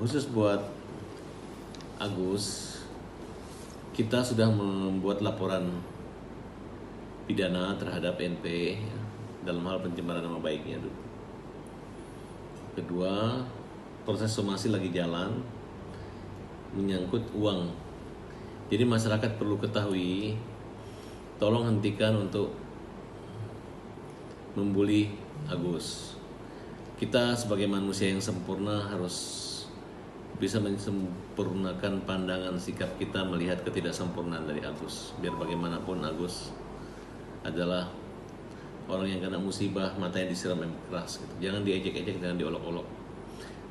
Khusus buat Agus, kita sudah membuat laporan pidana terhadap NP dalam hal pencemaran nama baiknya. Kedua, proses somasi lagi jalan menyangkut uang. Jadi masyarakat perlu ketahui, tolong hentikan untuk membuli Agus. Kita sebagai manusia yang sempurna harus bisa menyempurnakan pandangan sikap kita melihat ketidaksempurnaan dari Agus. Biar bagaimanapun Agus adalah orang yang kena musibah, matanya disiram air keras gitu. Jangan diejek-ejek, jangan diolok-olok.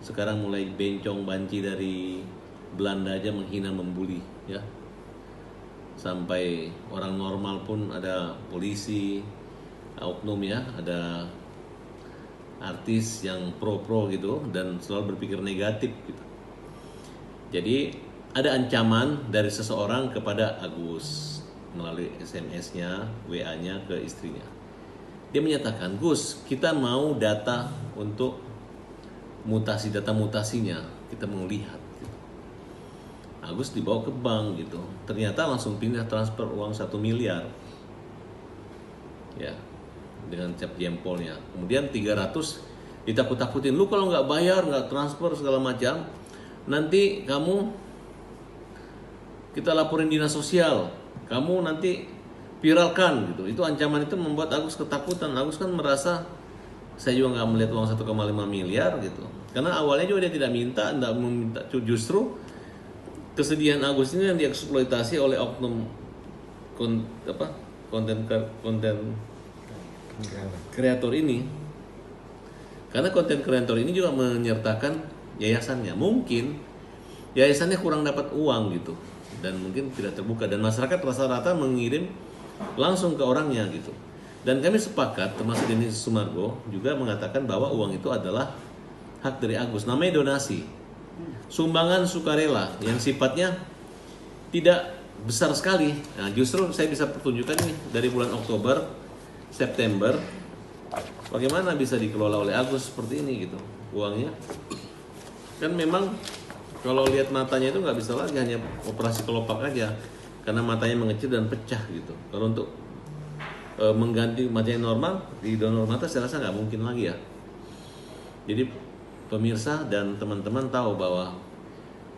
Sekarang mulai bencong banci dari Belanda aja menghina, membuli ya. Sampai orang normal pun ada polisi, oknum ya, ada artis yang pro-pro gitu dan selalu berpikir negatif gitu. Jadi ada ancaman dari seseorang kepada Agus melalui SMS-nya, WA-nya ke istrinya. Dia menyatakan, Gus, kita mau data untuk mutasi, data mutasinya, kita mau lihat. Gitu. Agus dibawa ke bank gitu. Ternyata langsung pindah transfer uang 1 miliar. Ya, dengan cap jempolnya. Kemudian 300 ditakut-takutin, lu kalau nggak bayar, nggak transfer segala macam, nanti kita laporin dinas sosial, kamu nanti viralkan gitu. Itu ancaman itu membuat Agus ketakutan. Agus kan merasa saya juga nggak melihat uang 1,5 miliar gitu. Karena awalnya juga dia tidak minta, justru kesedihan Agus ini yang dieksploitasi oleh oknum konten kreator ini. Karena konten kreator ini juga menyertakan yayasannya. Mungkin yayasannya kurang dapat uang gitu dan mungkin tidak terbuka, dan masyarakat rata-rata mengirim langsung ke orangnya gitu. Dan kami sepakat, termasuk Denny Sumargo juga mengatakan bahwa uang itu adalah hak dari Agus, namanya donasi, sumbangan sukarela yang sifatnya tidak besar sekali. Nah, justru saya bisa pertunjukkan nih dari bulan Oktober, September, bagaimana bisa dikelola oleh Agus seperti ini gitu uangnya. Kan memang kalau lihat matanya itu nggak bisa lagi hanya operasi kelopak aja, karena matanya mengecil dan pecah gitu. Kalau untuk mengganti matanya normal di donor mata saya rasa nggak mungkin lagi ya. Jadi pemirsa dan teman-teman tahu bahwa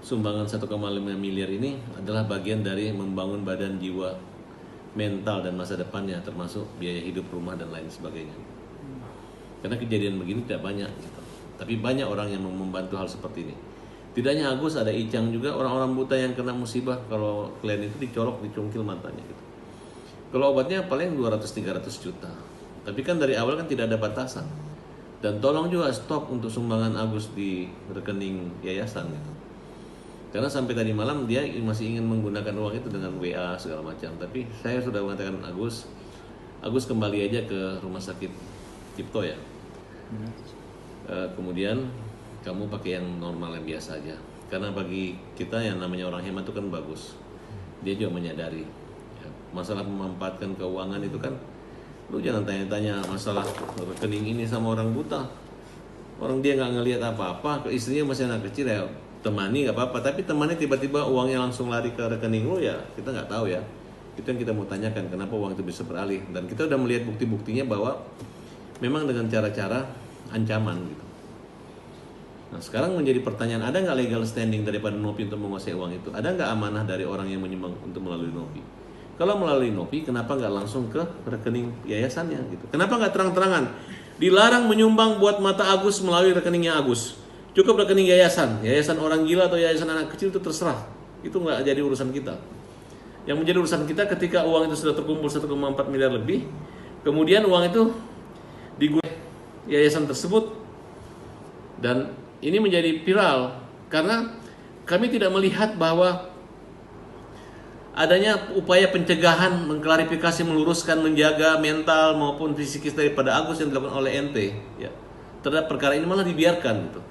sumbangan 1,5 miliar ini adalah bagian dari membangun badan jiwa, mental dan masa depannya, termasuk biaya hidup, rumah dan lain sebagainya. Karena kejadian begini tidak banyak gitu. Tapi banyak orang yang membantu hal seperti ini. Tidak hanya Agus, ada Icang juga, orang-orang buta yang kena musibah kalau klien itu dicolok, dicungkil matanya gitu. Kalau obatnya paling 200-300 juta. Tapi kan dari awal kan tidak ada batasan. Dan tolong juga stop untuk sumbangan Agus di rekening yayasan gitu. Karena sampai tadi malam dia masih ingin menggunakan uang itu dengan WA segala macam. Tapi saya sudah mengatakan Agus kembali aja ke rumah sakit Cipto ya. Kemudian kamu pakai yang normal, yang biasa aja. Karena bagi kita yang namanya orang hemat itu kan bagus. Dia juga menyadari ya, masalah memanfaatkan keuangan itu kan, lu jangan tanya-tanya masalah rekening ini sama orang buta. Orang dia nggak ngelihat apa-apa, ke istrinya masih anak kecil ya, temani nggak apa-apa. Tapi temannya tiba-tiba uangnya langsung lari ke rekening lu ya, kita nggak tahu ya. Itu yang kita mau tanyakan, kenapa uang itu bisa beralih. Dan kita udah melihat bukti-buktinya bahwa memang dengan cara-cara ancaman gitu. Nah sekarang menjadi pertanyaan, ada nggak legal standing daripada Nopi untuk menguasai uang itu? Ada nggak amanah dari orang yang menyumbang untuk melalui Nopi? Kalau melalui Nopi, kenapa nggak langsung ke rekening yayasannya gitu? Kenapa nggak terang-terangan dilarang menyumbang buat mata Agus melalui rekeningnya Agus? Cukup rekening yayasan, yayasan orang gila atau yayasan anak kecil itu terserah. Itu nggak jadi urusan kita. Yang menjadi urusan kita ketika uang itu sudah terkumpul 1,4 miliar lebih, kemudian uang itu digunakan yayasan tersebut, dan ini menjadi viral karena kami tidak melihat bahwa adanya upaya pencegahan, mengklarifikasi, meluruskan, menjaga mental maupun psikis daripada Agus yang dilakukan oleh ente, ya, terhadap perkara ini malah dibiarkan gitu,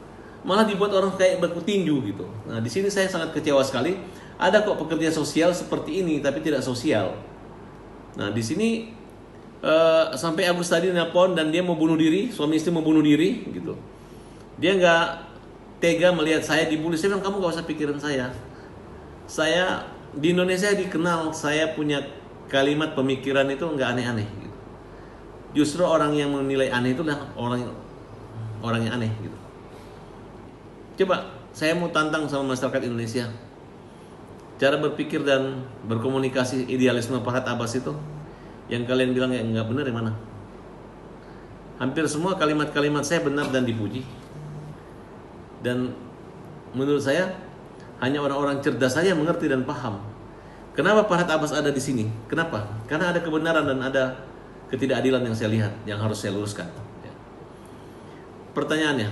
malah dibuat orang kayak berkutinju gitu. Nah di sini saya sangat kecewa sekali. Ada kok pekerja sosial seperti ini tapi tidak sosial. Nah di sini sampai Agus tadi nelpon dan dia mau bunuh diri, suami istri mau bunuh diri gitu. Dia nggak tega melihat saya dibully. Saya bilang kamu nggak usah pikirin saya. Saya di Indonesia dikenal saya punya kalimat pemikiran itu nggak aneh-aneh gitu. Justru orang yang menilai aneh itu adalah orang yang aneh gitu. Coba saya mau tantang sama masyarakat Indonesia, cara berpikir dan berkomunikasi idealisme Farhad Abbas itu yang kalian bilang yang nggak benar yang mana? Hampir semua kalimat-kalimat saya benar dan dipuji. Dan menurut saya hanya orang-orang cerdas saja mengerti dan paham. Kenapa Farhad Abbas ada di sini? Kenapa? Karena ada kebenaran dan ada ketidakadilan yang saya lihat, yang harus saya luruskan. Pertanyaannya,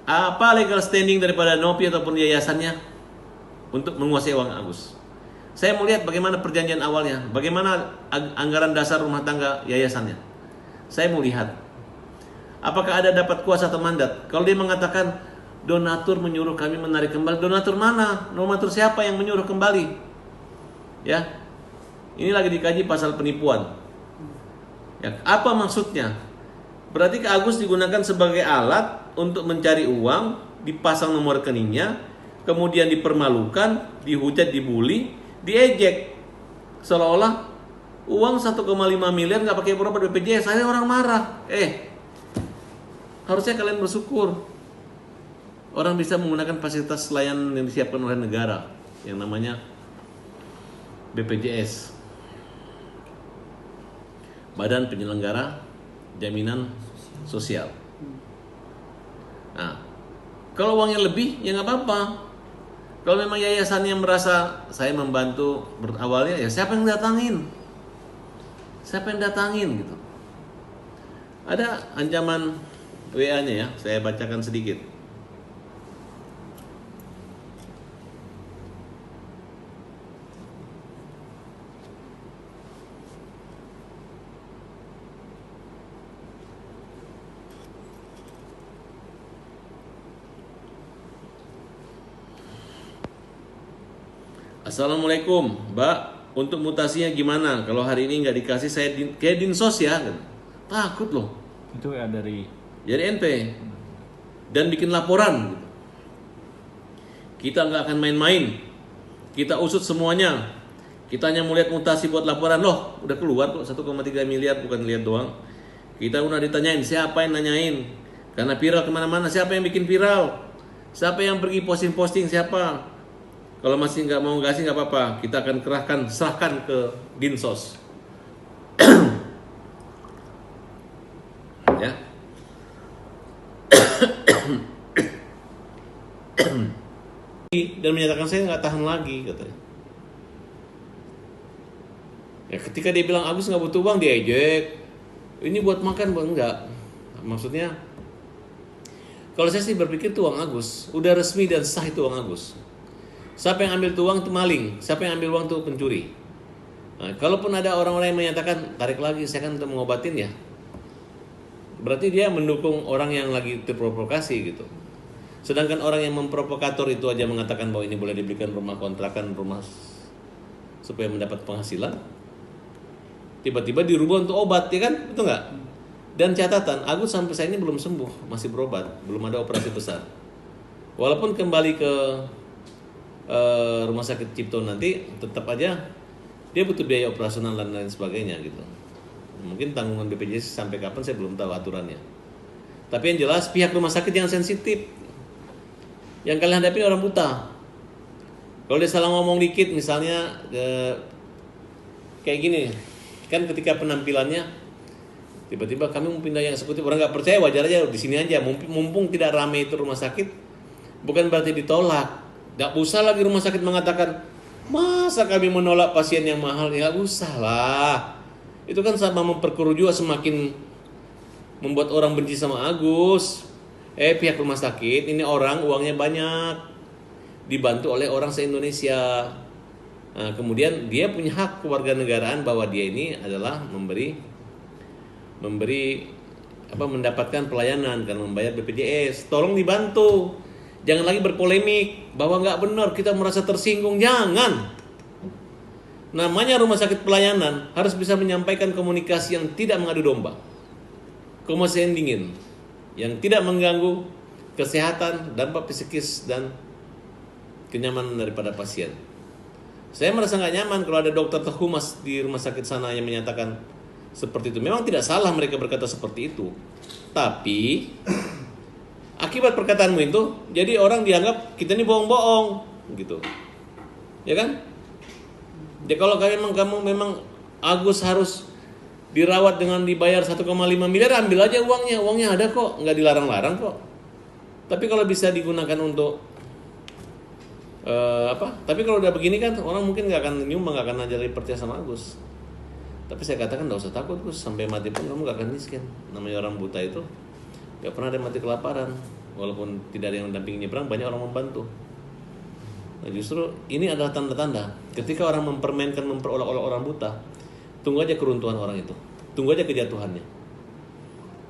apa legal standing daripada Nopi ataupun yayasannya untuk menguasai uang Agus? Saya mau lihat bagaimana perjanjian awalnya, bagaimana anggaran dasar rumah tangga yayasannya. Saya mau lihat, apakah ada dapat kuasa atau mandat? Kalau dia mengatakan donatur menyuruh kami menarik kembali, donatur mana? Donatur siapa yang menyuruh kembali? Ya, ini lagi dikaji pasal penipuan. Ya, apa maksudnya? Berarti Kak Agus digunakan sebagai alat untuk mencari uang, dipasang nomor rekeningnya, kemudian dipermalukan, dihujat, dibully, diejek, seolah-olah uang 1,5 miliar nggak pakai berobat BPJS. Saya orang marah. Harusnya kalian bersyukur. Orang bisa menggunakan fasilitas layanan yang disiapkan oleh negara yang namanya BPJS, Badan Penyelenggara Jaminan Sosial. Nah, kalau uangnya lebih ya nggak apa-apa. Kalau memang yayasan yang merasa saya membantu awalnya, ya siapa yang datangin? Siapa yang datangin gitu? Ada ancaman WA-nya ya, saya bacakan sedikit. Assalamualaikum, Mbak. Untuk mutasinya gimana? Kalau hari ini nggak dikasih, saya kayak dinsos ya. Takut loh. Itu ya dari ente dan bikin laporan. Kita nggak akan main-main. Kita usut semuanya. Kita hanya mau lihat mutasi buat laporan. Loh, udah keluar kok 1,3 miliar, bukan lihat doang. Kita udah ditanyain, siapa yang nanyain? Karena viral kemana-mana, siapa yang bikin viral? Siapa yang pergi posting-posting, siapa? Kalau masih nggak mau ngasih nggak apa-apa, kita akan serahkan ke Dinsos. Ya. Dan menyatakan saya nggak tahan lagi katanya. Ya ketika dia bilang Agus nggak butuh uang, diejek. Ini buat makan bang, enggak. Maksudnya, kalau saya sih berpikir itu uang Agus, udah resmi dan sah itu uang Agus. Siapa yang ambil tuh uang itu maling, siapa yang ambil uang itu pencuri. Nah, kalaupun ada orang-orang yang menyatakan tarik lagi, saya kan untuk mengobatin ya, berarti dia mendukung orang yang lagi terprovokasi gitu. Sedangkan orang yang memprovokator itu aja mengatakan bahwa ini boleh diberikan rumah kontrakan, rumah supaya mendapat penghasilan, tiba-tiba dirubah untuk obat, ya kan, betul nggak? Dan catatan, Agus sampai saat ini belum sembuh, masih berobat, belum ada operasi besar. Walaupun kembali ke rumah sakit Cipto nanti, tetap aja dia butuh biaya operasional dan lain sebagainya gitu. Mungkin tanggungan BPJS sampai kapan saya belum tahu aturannya. Tapi yang jelas pihak rumah sakit yang sensitif. Yang kalian hadapi orang buta. Kalau dia salah ngomong dikit misalnya kayak gini, kan ketika penampilannya tiba-tiba kami mau pindah yang eksekutif, orang nggak percaya, wajar aja di sini aja. Mumpung tidak ramai itu rumah sakit, bukan berarti ditolak. Gak usah lagi rumah sakit mengatakan, masa kami menolak pasien yang mahal? Ya gak usah lah. Itu kan sama memperkeruh juga, semakin membuat orang benci sama Agus. Pihak rumah sakit, ini orang uangnya banyak, dibantu oleh orang se-Indonesia. Kemudian dia punya hak kewarganegaraan bahwa dia ini adalah mendapatkan pelayanan karena membayar BPJS. Tolong dibantu. Jangan lagi berpolemik bahwa nggak benar, kita merasa tersinggung. Jangan. Namanya rumah sakit pelayanan harus bisa menyampaikan komunikasi yang tidak mengadu domba, komunikasi yang dingin, yang tidak mengganggu kesehatan, dampak psikis dan kenyamanan daripada pasien. Saya merasa nggak nyaman kalau ada dokter terhumas di rumah sakit sana yang menyatakan seperti itu. Memang tidak salah mereka berkata seperti itu, tapi akibat perkataanmu itu, jadi orang dianggap kita ini bohong-bohong, gitu, ya kan? Ya kalau kamu memang Agus harus dirawat dengan dibayar 1,5 miliar, ambil aja uangnya ada kok, nggak dilarang-larang kok. Tapi kalau bisa digunakan untuk Tapi kalau udah begini kan orang mungkin nggak akan nyumbang, nggak akan aja lagi percaya sama Agus. Tapi saya katakan nggak usah takut Gus, sampai mati pun kamu nggak akan miskin. Namanya orang buta itu nggak pernah ada mati kelaparan, walaupun tidak ada yang mendampingi nyebrang, banyak orang membantu. Nah justru ini adalah tanda-tanda ketika orang memperolok-olok orang buta, tunggu aja keruntuhan orang itu, tunggu aja kejatuhannya.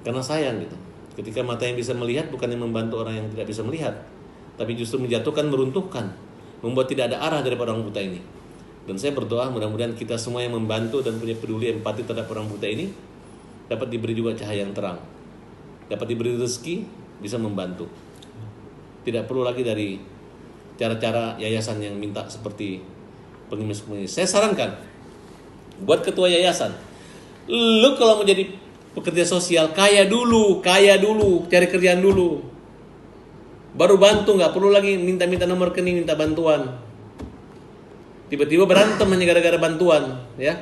Karena sayang gitu, ketika mata yang bisa melihat bukan yang membantu orang yang tidak bisa melihat, tapi justru menjatuhkan, meruntuhkan, membuat tidak ada arah daripada orang buta ini. Dan saya berdoa mudah-mudahan kita semua yang membantu dan punya peduli empati terhadap orang buta ini dapat diberi juga cahaya yang terang, dapat diberi rezeki, bisa membantu. Tidak perlu lagi dari cara-cara yayasan yang minta seperti pengemis-pengemis. Saya sarankan buat ketua yayasan, lu kalau mau jadi pekerja sosial kaya dulu, cari kerjaan dulu, baru bantu. Nggak perlu lagi minta-minta nomor rekening, minta bantuan. Tiba-tiba berantem hanya gara-gara bantuan, ya.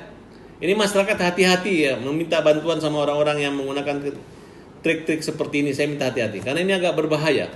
Ini masyarakat hati-hati ya meminta bantuan sama orang-orang yang menggunakan trik-trik seperti ini. Saya minta hati-hati karena ini agak berbahaya.